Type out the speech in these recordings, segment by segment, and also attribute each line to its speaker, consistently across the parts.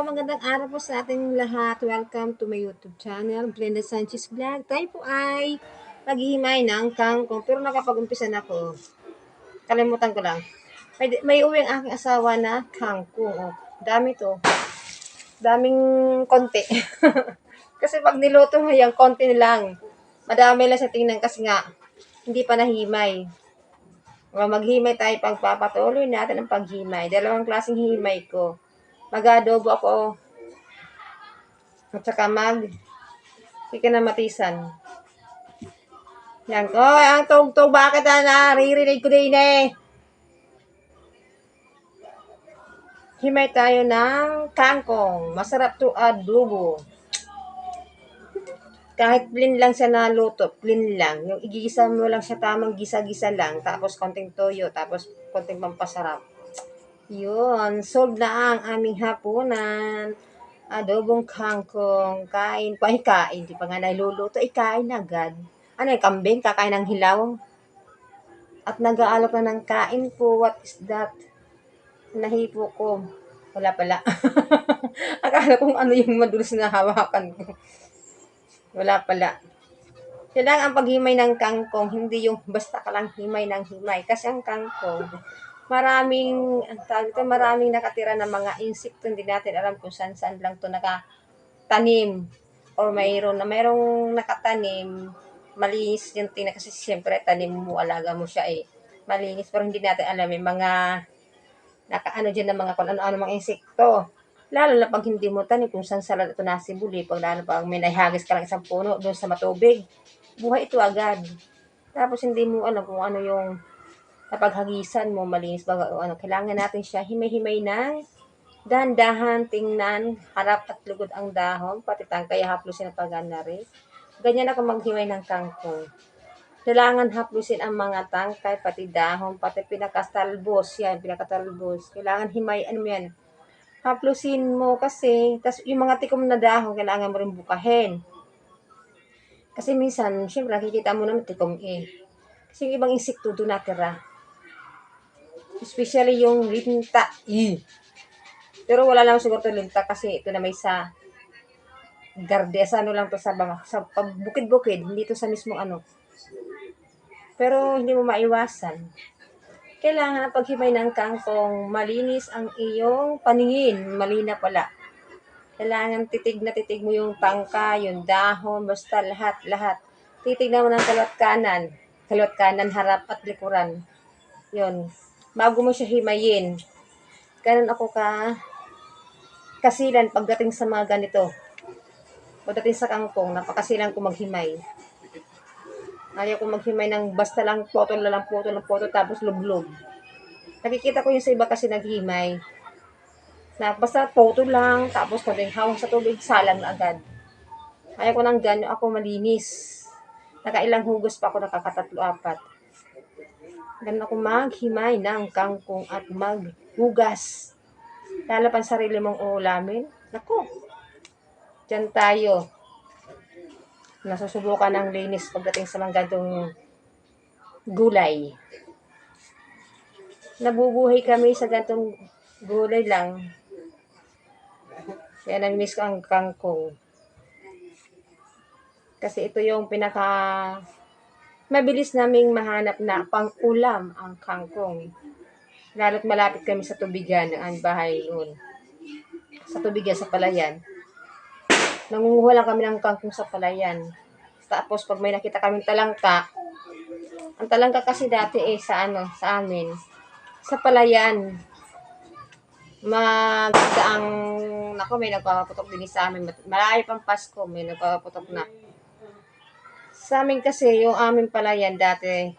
Speaker 1: magandang araw po sa ating lahat. Welcome to my YouTube channel, Glenda Sanchez Vlog. Tayo po ay maghihimay ng kangkong. Pero nakapag-umpisa na ako. Kalimutan ko lang. May uwi ang aking asawa na kangkong. Oh, dami to. Daming konti. Kasi pag niluto mo yan, konti lang. Madami lang sa tingnan kasi nga, hindi pa nahimay. Maghimay tayo pagpapatuloy natin ang paghimay. Dalawang klaseng himay ko. Mag-adobo ako at saka kikinamatisan. Yan. Oh, ang tugtog, bakit naririnig ko din eh? Himay tayo ng kangkong. Masarap to adobo. Kahit plain lang siya naluto, plain lang. Yung igigisa mo lang siya, tamang gisa-gisa lang. Tapos konting toyo, tapos konting pampasarap. Yun, solve na ang aming hapunan. Adobong kangkong. Kain. Kain. Di pa nga niluluto. Kain agad. Ano yung kambing? Kakain ng hilaw? At nag-aalok na ng kain po. What is that? Nahipo ko. Wala pala. Akala kong ano yung madulas na hawakan ko. Wala pala. Kailangan ang paghimay ng kangkong, hindi yung basta ka lang himay ng himay. Kasi ang kangkong, maraming nakatira na mga insekto, hindi natin alam kung saan lang to nakatanim or mayroong nakatanim, malinis yung tingnan kasi siyempre tanim mo, alaga mo siya malinis, pero hindi natin alam may mga nakaano dyan na mga kung ano-ano mga insekto. Lalo na pag hindi mo tanim kung saan ito nasibuli, lalo pag may nahagis ka lang isang puno doon sa matubig, buhay ito agad. Tapos hindi mo alam kung ano yung napaghagisan mo, malinis ba o ano. Kailangan natin siya himay-himay ng dahan-dahan, tingnan, harap at lugod ang dahon, pati tangkay haplusin ang pagana rin. Ganyan ako maghimay ng kangkong. Kailangan haplusin ang mga tangkay, pati dahon, pati pinakatalbos. Yan, pinakatalbos. Kailangan himayin mo yan. Haplusin mo kasi, tas yung mga tikom na dahon, kailangan mo rin bukahin. Kasi minsan, syempre, nakikita mo naman tikom Kasi yung ibang insekto doon natira. Especially yung linta. Pero wala lang siguro ito linta kasi ito na may sa garde. Sa ano lang to sa bukid-bukid. Hindi to sa mismong ano. Pero hindi mo maiwasan. Kailangan ang paghimay ng kangkong, malinis ang iyong paningin. Malina pala. Kailangan titig mo yung tangka, yung dahon, basta lahat. Titignan mo ng kaliwat kanan, harap at likuran. Yun. Bago mo siya himayin. Ganun ako kasilan pagdating sa mga ganito. Pagdating sa kangkong, napakasilan ko maghimay. Ayaw ko maghimay ng basta lang putol, tapos lublog. Nakikita ko yung sa iba kasi naghimay. Na basta putol lang, tapos konting hawang sa tubig, salang na agad. Ayaw ko nang ganyo, ako malinis. Nakailang hugas pa ako, nakakatatlo-apat. Ganun ako maghimay ng kangkong at maghugas. Lalo pa sarili mong ulamin. Naku, dyan tayo. Nasusubukan ng linis pagdating sa mga gantong gulay. Nabubuhay kami sa gantong gulay lang. Kaya nag-miss ko ang kangkong. Kasi ito yung mabilis naming mahanap na pang-ulam ang kangkong. Lalo't malapit kami sa tubigan ang bahay noon. Sa tubigan, sa palayan. Nangunguha lang kami ng kangkong sa palayan. Tapos pag may nakita kaming talangka, ang talangka kasi dati sa amin, sa palayan. Maganda may nagpapaputok din sa amin. Malayo pang Pasko, may nagpapaputok na. Sa amin kasi, yung aming palayan dati,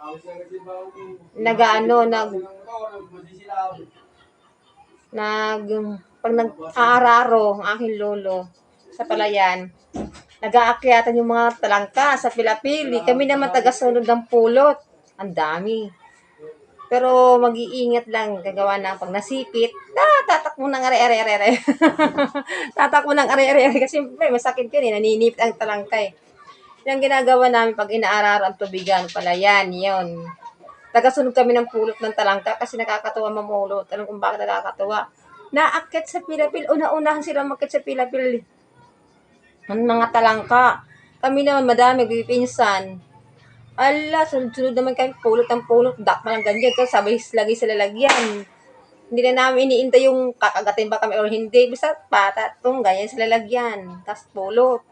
Speaker 1: pag nag-aararo ang aking lolo sa palayan, nag-aakyatan yung mga talangka sa pila-pili. Kami naman taga-sunod ng pulot. Ang dami. Pero mag-iingat lang, gagawa na pag nasipit, tatak mo ng are-are. Tatak mo ng are-are kasi masakit yun naninipit ang talangka Yung ginagawa namin pag inaararo ang tubigan, palayan, yun. Taga-sunod kami ng pulot ng talangka kasi nakakatuwa mamulot. Alam kung bakit nakakatuwa? Naakyat sa pilapil. Una-unahan sila umakyat sa pilapil. Ang mga talangka. Kami naman madami, pinsan. Ala, sunod-sunod naman kami, pulot ng pulot, dakma ng ganyan. Tapos sabay lagi sa lalagyan. Hindi na namin iniintay yung kakagatin ba kami or hindi. Basta patatong, ganyan sa lalagyan. Tapos pulot.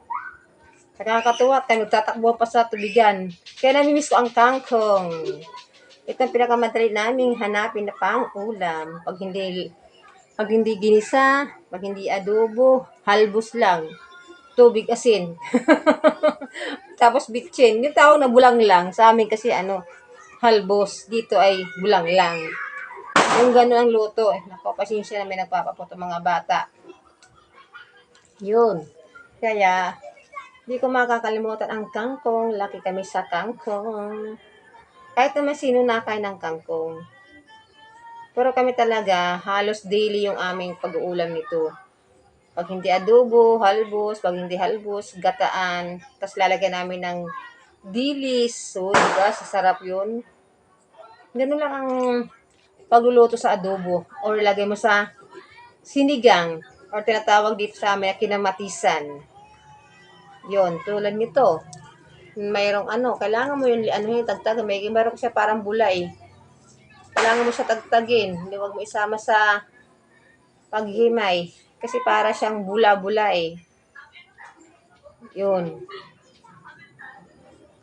Speaker 1: Nakakatuwa at kami magtatakbo pa sa tubigan. Kaya namimiss ko ang kangkong. Ito ang pinakamadali naming hanapin na pang-ulam. Pag hindi ginisa, pag hindi adobo, halbos lang. Tubig, asin. Tapos bitchin. Yung tawag na bulang lang. Sa amin kasi halbos. Dito ay bulang lang. Yung gano'n ang luto. Naku, pasensya na may nagpapaputo mga bata. Yun. Kaya, di ko makakalimutan ang kangkong. Laki kami sa kangkong. Kahit naman sino nakain ng kangkong. Pero kami talaga, halos daily yung aming pag-uulam nito. Pag hindi adobo, halbos. Pag hindi halbos, gataan. Tapos lalagyan namin ng dilis. So, diba? Sasarap yun. Ganun lang ang pagluluto sa adobo. Or lagay mo sa sinigang. Or tinatawag dito sa amin, kinamatisan. Yun, tulad nito. Mayroong kailangan mo yun, tagtag. Mayroong siya parang bulay. Kailangan mo siya tagtagin. Hindi, wag mo isama sa paghimay. Kasi para siyang bula-bula eh. Yun.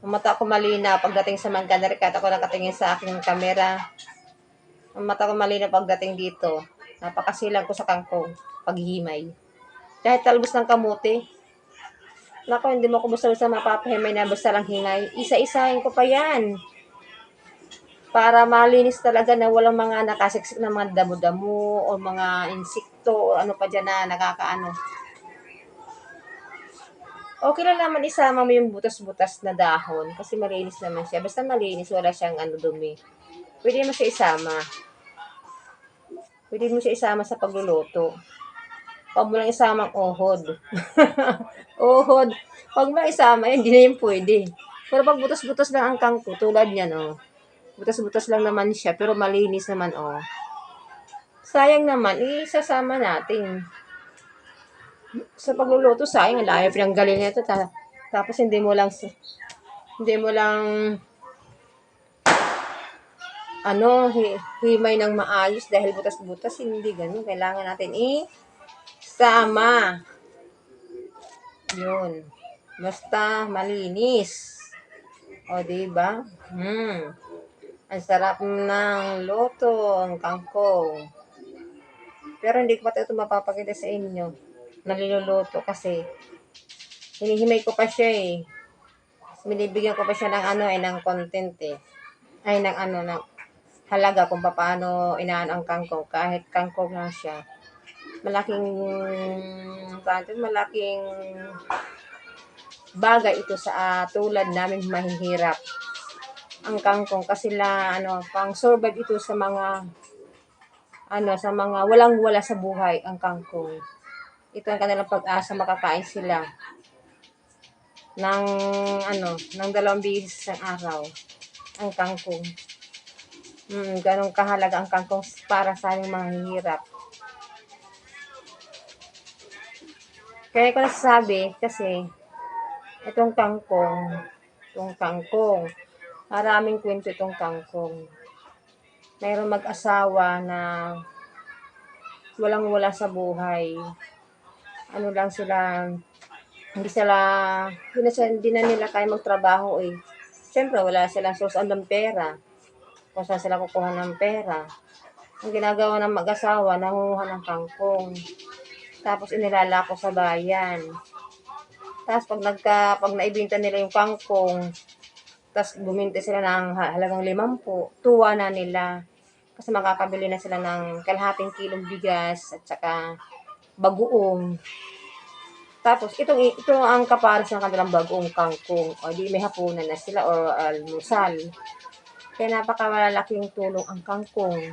Speaker 1: Ang mata ko malinaw pagdating sa Mangkanari. Kahit ako nakatingin sa aking kamera. Ang mata ko malinaw pagdating dito. Napakasilang ko sa kangkong. Paghimay. Kahit talbos ng kamote. Nako, hindi mo ko basta-basta mapapahimay na basta lang hingay. Isa-isahin ko pa yan. Para malinis talaga na walang mga nakasiksik na mga damo-damo o mga insekto o ano pa dyan na nakakaano. Okay lang naman isama mo yung butas-butas na dahon kasi malinis naman siya. Basta malinis, wala siyang dumi. Pwede mo siya isama. Pwede mo siya isama sa pagluluto. Huwag mo lang isama ang ohod. Ohod. Huwag mo lang isama, hindi na yun pwede. Pero pag butas-butas lang ang kangko, tulad niyan, butas-butas lang naman siya, pero malinis naman, sayang naman, isasama natin. Sa pagluluto, sayang, layo pinanggaling nito. Tapos hindi mo lang himay ng maayos dahil butas-butas, hindi ganun. Kailangan natin isama. Yun. Basta malinis. O, diba? Ang sarap ng luto, ang kangkong. Pero hindi ko pa ito mapapakita sa inyo. Naliluluto kasi hinihimay ko pa siya eh. Binibigyan ko pa siya ng content eh. Ay, ng halaga kung paano inaano ang kangkong. Kahit kangkong lang siya. Malaking bagay ito sa tulad namin mahihirap. Ang kangkong kasi pang survive ito sa mga walang-wala sa buhay ang kangkong. Ito ang kanilang pag-asa, makakain sila ng ng 2 beses sa araw ang kangkong. Ganong kahalaga ang kangkong para sa aming mga hirap. Kaya ko nasasabi kasi itong kangkong, maraming kwento itong kangkong. Mayroong mag-asawa na walang-wala sa buhay. Lang sila, hindi na nila kaya magtrabaho eh. Siyempre, wala silang source ng pera. Kung saan sila kukuha ng pera. Ang ginagawa ng mag-asawa, nanguha ng kangkong. Tapos inilalako sa bayan. Tapos pag naibenta nila yung kangkong, tapos bumenta sila ng halagang 50, tuwa na nila. Kasi makakabili na sila ng kalahating kilong bigas at saka bagoong. Tapos ito ang kapares ng kanilang bagoong kangkong. O di may hapunan na sila o almusal. Kaya napakalaking tulong ang kangkong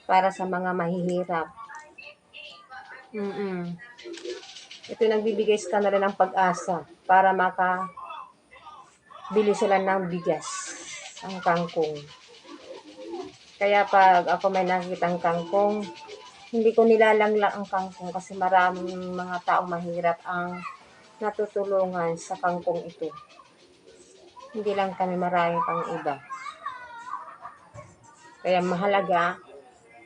Speaker 1: para sa mga mahihirap. Ito nagbibigay sa kanila ng pag-asa para makabili sila ng bigas, ang kangkong. Kaya pag ako may nakikitang kangkong, Hindi ko nilalanglang ang kangkong kasi maraming mga taong mahirap ang natutulungan sa kangkong ito. Hindi lang kami, marami pang iba. Kaya mahalaga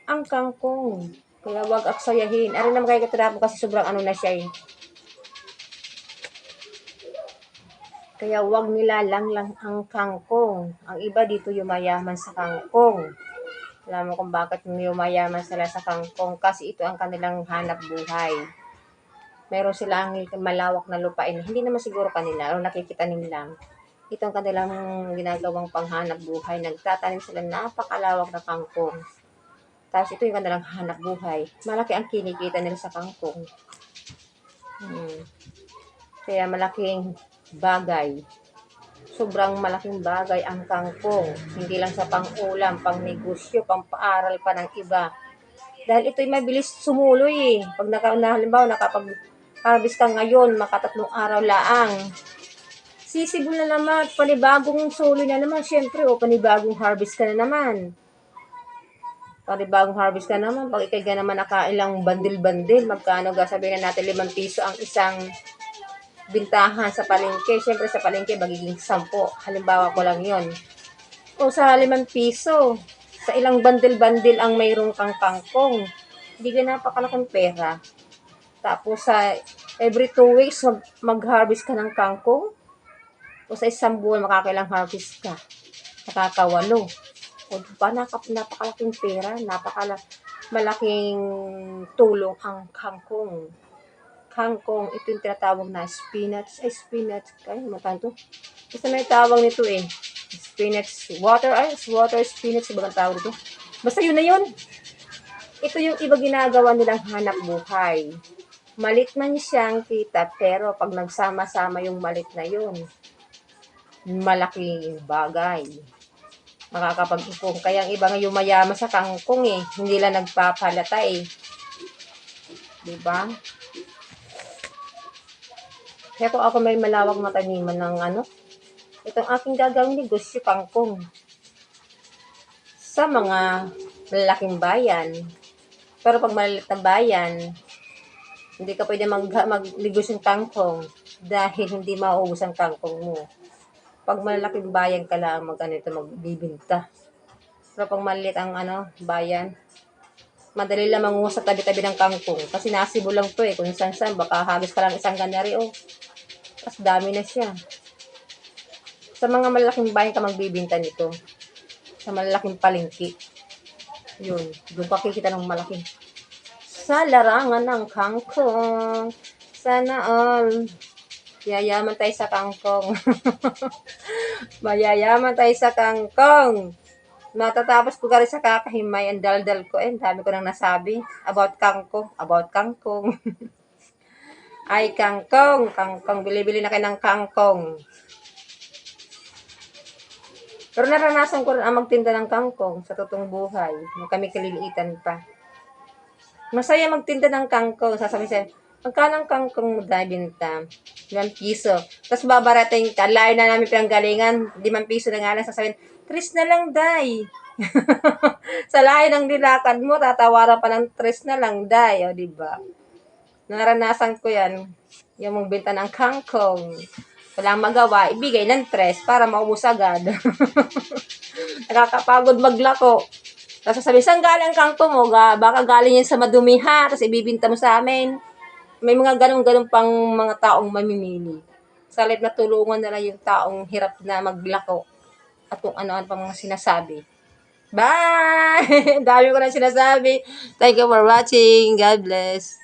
Speaker 1: ang kangkong. Kaya wag aksayahin. Arin naman kayo katrapo kasi sobrang ano na siya eh. Kaya wag nilalanglang ang kangkong. Ang iba dito yumayaman sa kangkong. Alam mo kung bakit yumayaman sila sa kangkong? Kasi ito ang kanilang hanap buhay. Meron silang malawak na lupain. Hindi naman siguro kanila o nakikita nila. Ito ang kanilang ginagawang panghanap buhay. Nagtatanim sila napakalawak na kangkong. Tapos ito yung kanilang hanap buhay. Malaki ang kinikita nila sa kangkong. Kaya malaking bagay. Sobrang malaking bagay ang kangkong. Hindi lang sa pang-ulam, pang-negosyo, pang-paaral pa ng iba. Dahil ito'y mabilis sumuloy eh. Pag halimbawa nakapag-harvest ka ngayon, makatatlong araw laang. Sisibol na naman, panibagong suloy na naman. Siyempre, panibagong harvest ka na naman. Panibagong harvest ka naman. Pag ikay naman nakailang bandil-bandil, magkano sabihin na natin 5 piso ang isang bintahan sa palengke. Siyempre sa palengke magiging 10. Halimbawa ko lang yon. O sa 5 piso, sa ilang bandil-bandil ang mayroong kang kangkong. Hindi ka napakalaking pera. Tapos sa every 2 weeks mag-harvest ka ng kangkong. O sa isang buwan makakailang harvest ka. Nakakawalo. O diba napakalaking pera, malaking tulong ang kangkong. Kangkong, ito yung tinatawag na spinach. Kaya naman to. Basta may tawag nito eh. Spinach, water spinach, ibang tawag nito. Basta yun na yun. Ito yung iba ginagawa nilang hanap buhay. Malit man siyang kita, pero pag nagsama-sama yung malit na yun, malaking bagay. Makakapag-ipong. Kaya ang iba nga yumayaman sa kangkong eh. Hindi lang nagpapalata eh. Diba? Kaya kung ako may malawak na taniman ng itong aking gagawing negosyo, kangkong. Sa mga malalaking bayan. Pero pag maliliit na bayan, hindi ka pwede mag-negosyo ng kangkong dahil hindi mauubos ang kangkong mo. Pag malalaking bayan ka lang magbibinta. Pero pag maliliit ang bayan, madali lang mangunguha sa tabi-tabi ng kangkong. Kasi nasibo lang to eh. Kung saan-saan, baka hagis ka lang isang ganari oh. Tapos dami na siya. Sa mga malaking bayan ka magbibinta nito. Sa malalaking palengke. Yun. Doon ka kikita ng malaki. Sa larangan ng kangkong. Sana all. Yayaman tayo sa kangkong. Mayayaman tayo sa kangkong. Matatapos ko rin sa kakahimay. Ang daldal ko. Dami ko nang nasabi. About kangkong. Ay, kangkong. Bili-bili na kayo ng kangkong. Pero naranasan ko rin ang magtinda ng kangkong sa totoong buhay. Nung kami kaliliitan pa. Masaya magtinda ng kangkong. Sasabihin sa'yo, magkano ang kangkong mo dahil binta? 5 piso. Tapos babarating ka. Layo na namin pinanggalingan. 5 piso na nga lang. Sasabihin, 3 na lang, day. Sa layo ng nilakad mo, tatawaran pa ng 3 na lang, day. O, diba? Naranasan ko yan. Yung magbenta ng kangkong. Walang magawa, ibigay ng 3 para maubos agad. Nakakapagod maglako. Tapos sasabihin, saan galing ang kangkong mo? Baka galing yan sa madumiha, tapos ibibinta mo sa amin. May mga ganun-ganun pang mga taong mamimili. Sa halip na tulungan nila yung taong hirap na maglako. At kung ano-ano pang mga sinasabi. Bye! Dami ko na sinasabi. Thank you for watching. God bless.